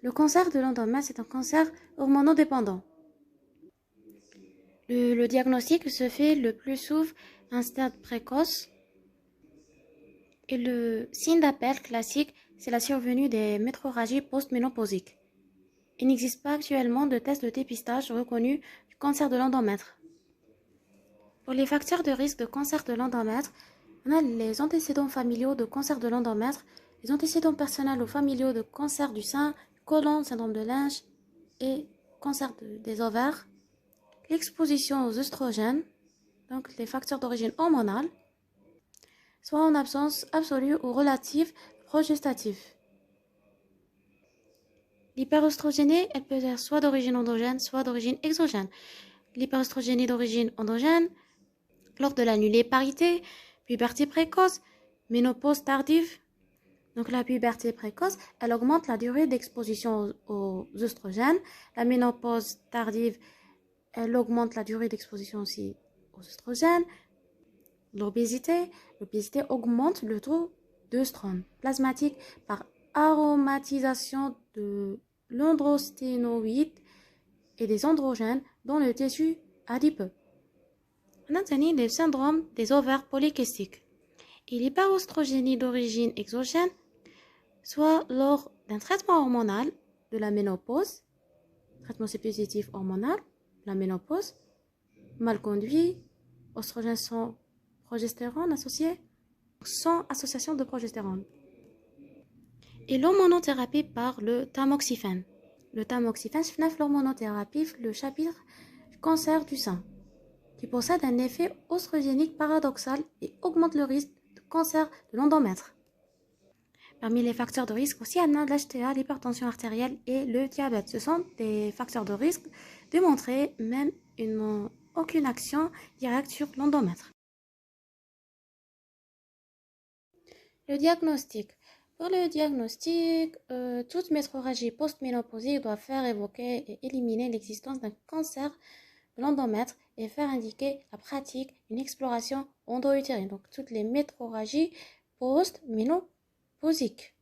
Le cancer de l'endomètre est un cancer hormonodépendant. Le diagnostic se fait le plus souvent à un stade précoce et le signe d'appel classique, c'est la survenue des métrorragies post-ménopausiques. Il n'existe pas actuellement de test de dépistage reconnu du cancer de l'endomètre. Pour les facteurs de risque de cancer de l'endomètre, on a les antécédents familiaux de cancer de l'endomètre, les antécédents personnels ou familiaux de cancer du sein, du côlon, syndrome de Lynch et cancer des ovaires, l'exposition aux œstrogènes, donc les facteurs d'origine hormonale, soit en absence absolue ou relative progestative. L'hyperoestrogénie, elle peut être soit d'origine endogène, soit d'origine exogène. L'hyperoestrogénie d'origine endogène, lors de la nulliparité, puberté précoce, ménopause tardive. Donc la puberté précoce, elle augmente la durée d'exposition aux œstrogènes. La ménopause tardive, elle augmente la durée d'exposition aussi aux œstrogènes. L'obésité augmente le taux d'œstrone plasmatique par aromatisation de l'androsténoïde et des androgènes dans le tissu adipeux. On a le syndrome des ovaires polykystiques et l'hyperoestrogénie d'origine exogène, soit lors d'un traitement hormonal de la ménopause, traitement suppositif hormonal, la ménopause, mal conduit, oestrogènes sans progestérone associé, sans association de progestérone. Et l'hormonothérapie par le tamoxifène. Le tamoxifène, c'est l'hormonothérapie, le chapitre du cancer du sein, qui possède un effet oestrogénique paradoxal et augmente le risque de cancer de l'endomètre. Parmi les facteurs de risque aussi, on a l'HTA, l'hypertension artérielle et le diabète. Ce sont des facteurs de risque démontrés, même ils n'ont aucune action directe sur l'endomètre. Le diagnostic. Pour le diagnostic, toute métrorragie post-ménopausique doit faire évoquer et éliminer l'existence d'un cancer de l'endomètre et faire indiquer la pratique d'une exploration endo-utérine. Donc toutes les métrorragies post-ménopausiques.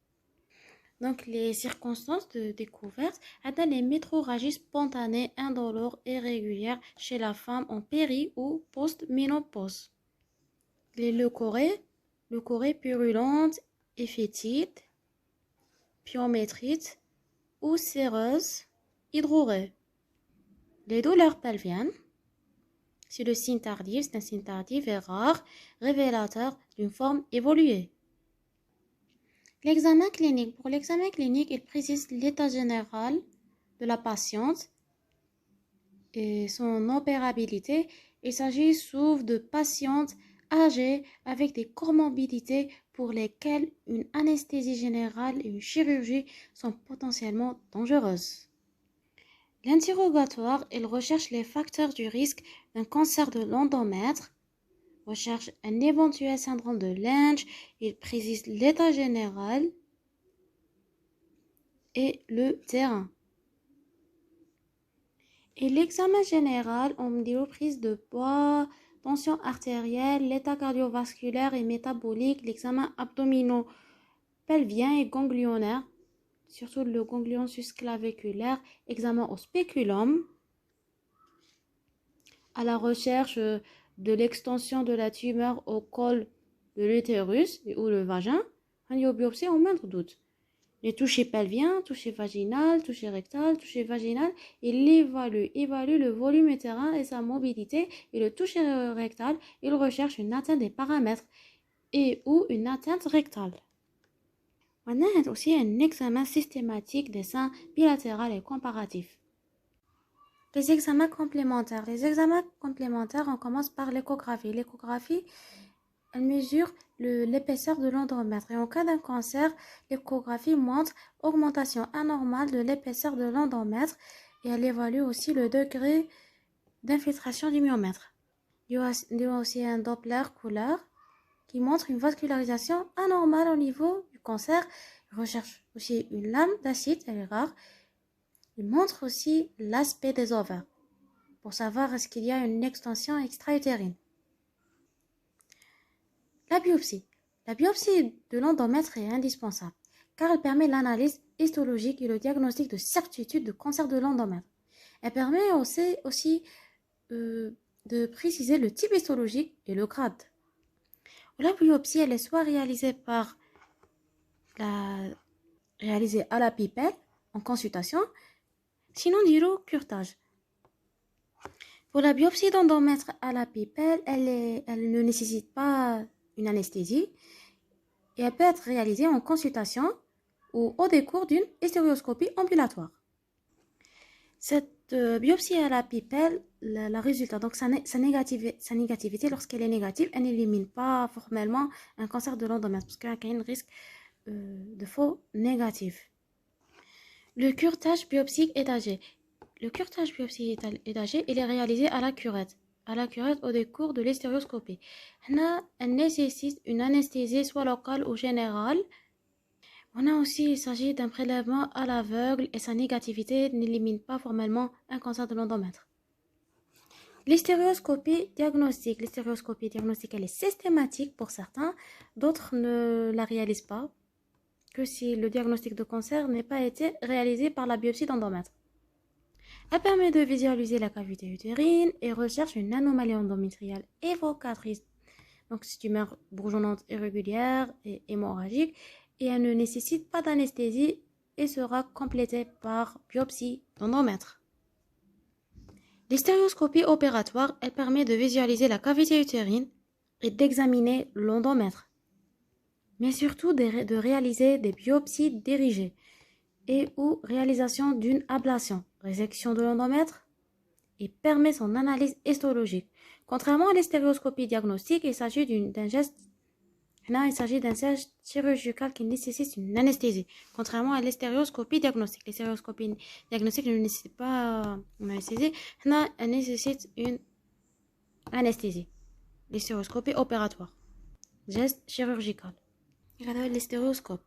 Donc les circonstances de découverte atteignent les métrorragies spontanées, indolores et régulières chez la femme en péri ou post-ménopause. Les leucorrhées purulentes et fétides, pyométrites ou séreuses, hydrorrhées. Les douleurs pelviennes, c'est le signe tardif, c'est un signe tardif et rare, révélateur d'une forme évoluée. L'examen clinique. Pour l'examen clinique, il précise l'état général de la patiente et son opérabilité. Il s'agit souvent de patientes âgées avec des comorbidités pour lesquelles une anesthésie générale et une chirurgie sont potentiellement dangereuses. L'interrogatoire, il recherche les facteurs du risque d'un cancer de l'endomètre, recherche un éventuel syndrome de Lynch, il précise l'état général et le terrain. Et l'examen général, on me dit prise de poids, tension artérielle, l'état cardiovasculaire et métabolique, l'examen abdominopelvien et ganglionnaire, surtout le ganglion susclaviculaire, examen au spéculum, à la recherche de l'extension de la tumeur au col de l'utérus ou le vagin, une biopsie au moindre doute. Les touchés pelviens, touché vaginal, touché rectal, touché vaginal, il évalue le volume utérin et sa mobilité, et le touché rectal, il recherche une atteinte des paramètres et ou une atteinte rectale. On a aussi un examen systématique des seins bilatéral et comparatif. Les examens complémentaires. On commence par l'échographie. L'échographie, elle mesure l'épaisseur de l'endomètre. Et en cas d'un cancer, l'échographie montre augmentation anormale de l'épaisseur de l'endomètre et elle évalue aussi le degré d'infiltration du myomètre. Il y a aussi un Doppler couleur qui montre une vascularisation anormale au niveau du cancer. Il recherche aussi une lame d'acide, elle est rare. Il montre aussi l'aspect des ovaires pour savoir est-ce qu'il y a une extension extra-utérine. La biopsie. La biopsie de l'endomètre est indispensable car elle permet l'analyse histologique et le diagnostic de certitude de cancer de l'endomètre. Elle permet aussi de préciser le type histologique et le grade. La biopsie, elle est soit réalisée à la pipette en consultation, sinon du curetage. Pour la biopsie d'endomètre à la pipette, elle ne nécessite pas une anesthésie et elle peut être réalisée en consultation ou au décours d'une stéréoscopie ambulatoire. Cette biopsie à la pipette, le résultat, donc sa négativité, lorsqu'elle est négative, elle n'élimine pas formellement un cancer de l'endomètre parce qu'il y a un risque de faux négatif. Le curetage biopsique étagé. Le curetage biopsique étagé, il est réalisé à la curette au décours de l'hystéréoscopie. Elle nécessite une anesthésie soit locale ou générale. Il s'agit d'un prélèvement à l'aveugle et sa négativité n'élimine pas formellement un cancer de l'endomètre. L'hystéréoscopie diagnostique. L'hystéréoscopie diagnostique, elle est systématique pour certains, d'autres ne la réalisent pas, que si le diagnostic de cancer n'a pas été réalisé par la biopsie d'endomètre. Elle permet de visualiser la cavité utérine et recherche une anomalie endométriale évocatrice. Donc, c'est une tumeur bourgeonnante irrégulière et hémorragique et elle ne nécessite pas d'anesthésie et sera complétée par biopsie d'endomètre. L'hystéréoscopie opératoire, elle permet de visualiser la cavité utérine et d'examiner l'endomètre, mais surtout de réaliser des biopsies dirigées et ou réalisation d'une ablation, résection de l'endomètre et permet son analyse histologique. Contrairement à l'hystéréoscopie diagnostique, il s'agit d'un geste chirurgical qui nécessite une anesthésie. Contrairement à l'hystéréoscopie diagnostique. L'hystéréoscopie diagnostique ne nécessite pas une anesthésie. Elle nécessite une anesthésie. L'hystéroscopie opératoire. Geste chirurgical. Regardez l'hystéroscope.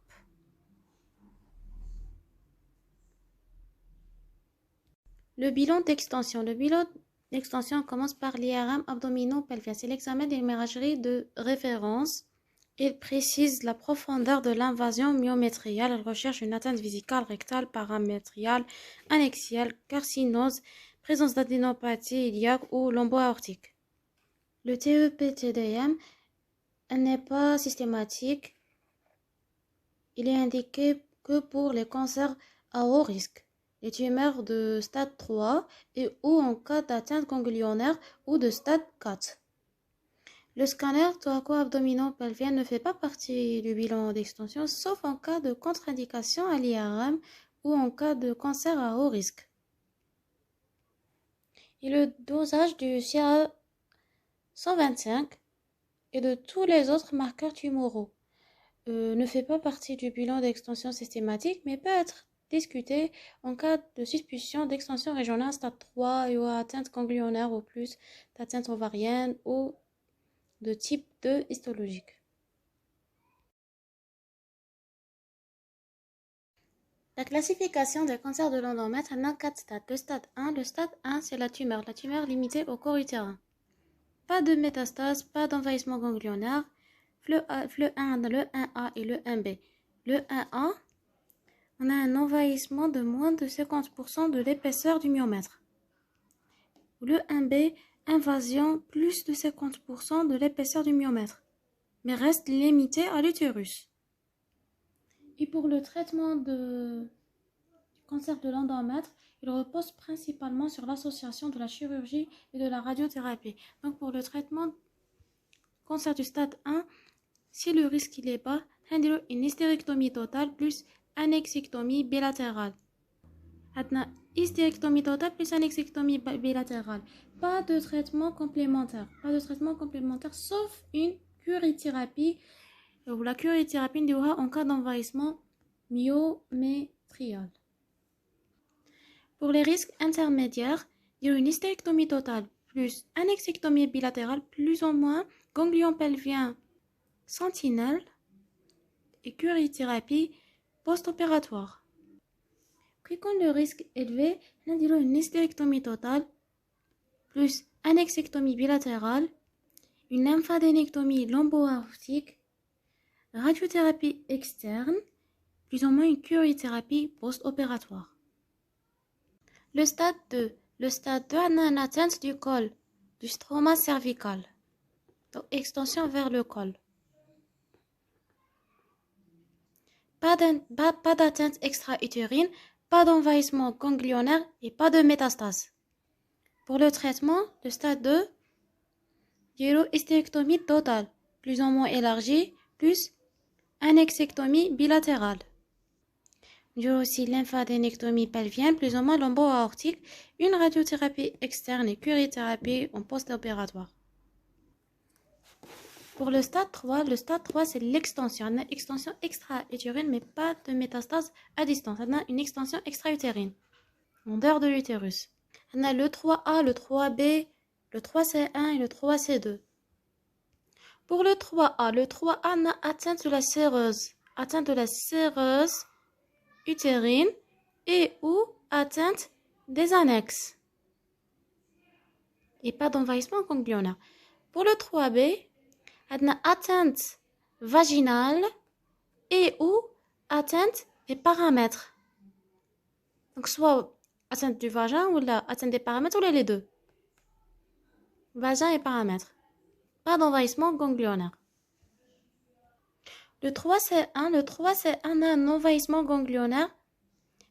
Le bilan d'extension. Le bilan d'extension commence par l'IRM abdominopelvien. C'est l'examen des l'imagerie de référence. Il précise la profondeur de l'invasion myométriale. Elle recherche une atteinte vésicale, rectale, paramétriale, annexiale, carcinose, présence d'adénopathie iliaque ou lombo-aortique. Le TEP-TDM n'est pas systématique. Il est indiqué que pour les cancers à haut risque, les tumeurs de stade 3 et ou en cas d'atteinte ganglionnaire ou de stade 4. Le scanner thoraco-abdominopelvien ne fait pas partie du bilan d'extension sauf en cas de contre-indication à l'IRM ou en cas de cancer à haut risque. Et le dosage du CA 125 et de tous les autres marqueurs tumoraux ne fait pas partie du bilan d'extension systématique mais peut être discuté en cas de suspicion d'extension régionale stade 3 et ou atteinte ganglionnaire ou plus d'atteinte ovarienne ou de type 2 histologique. La classification des cancers de l'endomètre a 4 stades. Le stade 1, c'est la tumeur limitée au corps utérin. Pas de métastase, pas d'envahissement ganglionnaire. Le 1, le 1A et le 1B. Le 1A, on a un envahissement de moins de 50% de l'épaisseur du myomètre. Le 1B, invasion plus de 50% de l'épaisseur du myomètre, mais reste limité à l'utérus. Et pour le traitement du cancer de l'endomètre, il repose principalement sur l'association de la chirurgie et de la radiothérapie. Donc pour le traitement cancer du stade 1, si le risque il est bas, une hystérectomie totale plus annexectomie bilatérale. Hystérectomie totale plus annexectomie bilatérale. Pas de traitement complémentaire. Sauf une curithérapie ou la curithérapie en cas d'envahissement myométrial. Pour les risques intermédiaires, il y a une hystérectomie totale plus annexectomie bilatérale plus ou moins ganglion pelvien sentinelle et curithérapie post-opératoire. Puis quand le risque est élevé, on a une hystérectomie totale plus annexectomie bilatérale, une lymphadénectomie lombo-aortique, radiothérapie externe, plus ou moins une curithérapie post-opératoire. Le stade 2. Le stade 2 a une atteinte du col, du stroma cervical. Donc, extension vers le col. Pas d'atteinte extra-utérine, pas d'envahissement ganglionnaire et pas de métastase. Pour le traitement, le stade 2, hystérectomie totale, plus ou moins élargie, plus annexectomie bilatérale. Il y a aussi lymphadenectomie pelvienne, plus ou moins lombo-aortique, une radiothérapie externe et curithérapie en post-opératoire. Pour le stade 3 c'est l'extension. On a une extension extra-utérine, mais pas de métastase à distance. On a une extension extra-utérine, en dehors de l'utérus. On a le 3A, le 3B, le 3C1 et le 3C2. Pour le 3A, on a atteinte de la séreuse. Atteinte de la séreuse utérine et ou atteinte des annexes. Et pas d'envahissement ganglionnaire. Pour le 3B, on a atteinte vaginale et ou atteinte des paramètres. Donc, soit atteinte du vagin ou atteinte des paramètres ou les deux. Vagin et paramètres. Pas d'envahissement ganglionnaire. Le 3C1 a un envahissement ganglionnaire,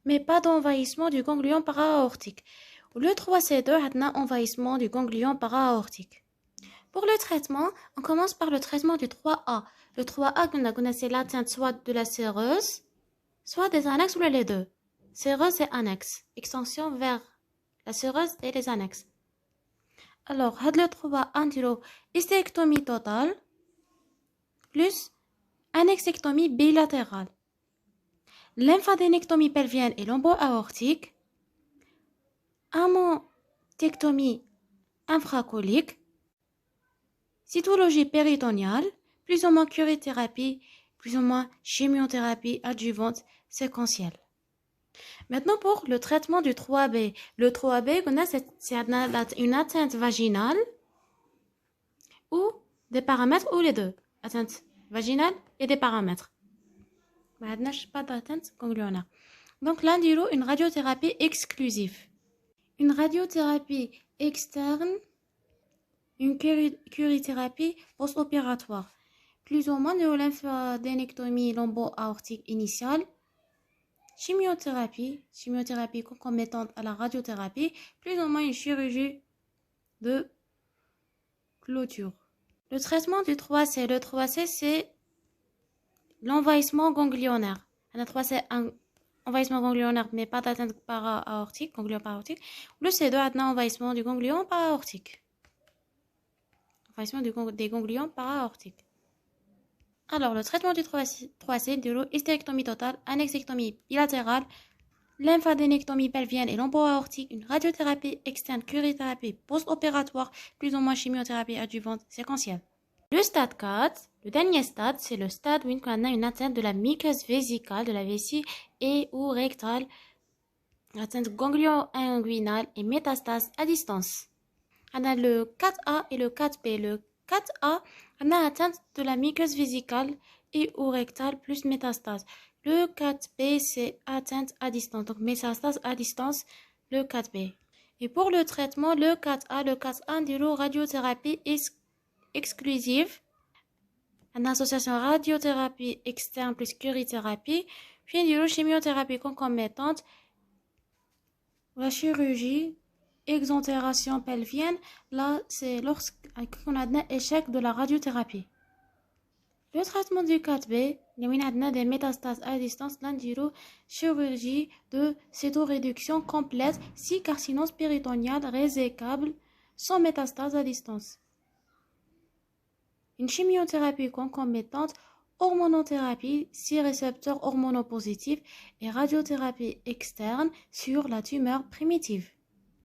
mais pas d'envahissement du ganglion para-aortique. Le 3C2 a un envahissement du ganglion para-aortique. Pour le traitement, on commence par le traitement du 3A. Le 3A, c'est l'atteinte soit de la séreuse, soit des annexes ou les deux. Séreuse et annexe. Extension vers la séreuse et les annexes. Alors, le 3A, hystérectomie totale, plus annexectomie bilatérale. Lymphadenectomie pelvienne et lombo-aortique. Amontectomie infracolique. Cytologie péritoniale, plus ou moins curithérapie, plus ou moins chimiothérapie adjuvante séquentielle. Maintenant pour le traitement du 3B. Le 3B, c'est une atteinte vaginale ou des paramètres ou les deux. Atteinte vaginale et des paramètres. Pas d'atteinte ganglionnaire. Donc là, une radiothérapie exclusive. Une radiothérapie externe, une curithérapie post-opératoire. Plus ou moins de lymphadenectomie lombo-aortique initiale. Chimiothérapie concomitante à la radiothérapie, plus ou moins une chirurgie de clôture. Le traitement du 3C. Le 3C, c'est l'envahissement ganglionnaire. Le 3C, un envahissement ganglionnaire, mais pas d'atteinte para-aortique, ganglion para-aortique. Le C2 a un envahissement du ganglion para-aortique. Envahissement des ganglions para-aortiques. Alors, le traitement du 3C, hystérectomie totale, annexectomie bilatérale, lymphadenectomie pelvienne et lombo-aortique, une radiothérapie externe, curithérapie post-opératoire, plus ou moins chimiothérapie adjuvante séquentielle. Le stade 4, le dernier stade, c'est le stade où on a une atteinte de la muqueuse vésicale, de la vessie et ou rectale, atteinte ganglio-inguinale et métastase à distance. On a le 4A et le 4B. Le 4A, on a atteinte de la muqueuse vésicale et ou rectale plus métastase. Le 4B, c'est atteinte à distance, donc métastase à distance, le 4B. Et pour le traitement, le 4A, radiothérapie exclusive, en association radiothérapie externe plus curithérapie, puis chimiothérapie concomitante, la chirurgie, exentération pelvienne, là c'est lorsqu'on a un échec de la radiothérapie. Le traitement du 4B, il y a des métastases à distance, chirurgie de cytoréduction complète, si carcinose péritoniale résécable, sans métastase à distance. Une chimiothérapie concomitante, hormonothérapie, si récepteurs hormonopositifs et radiothérapie externe sur la tumeur primitive.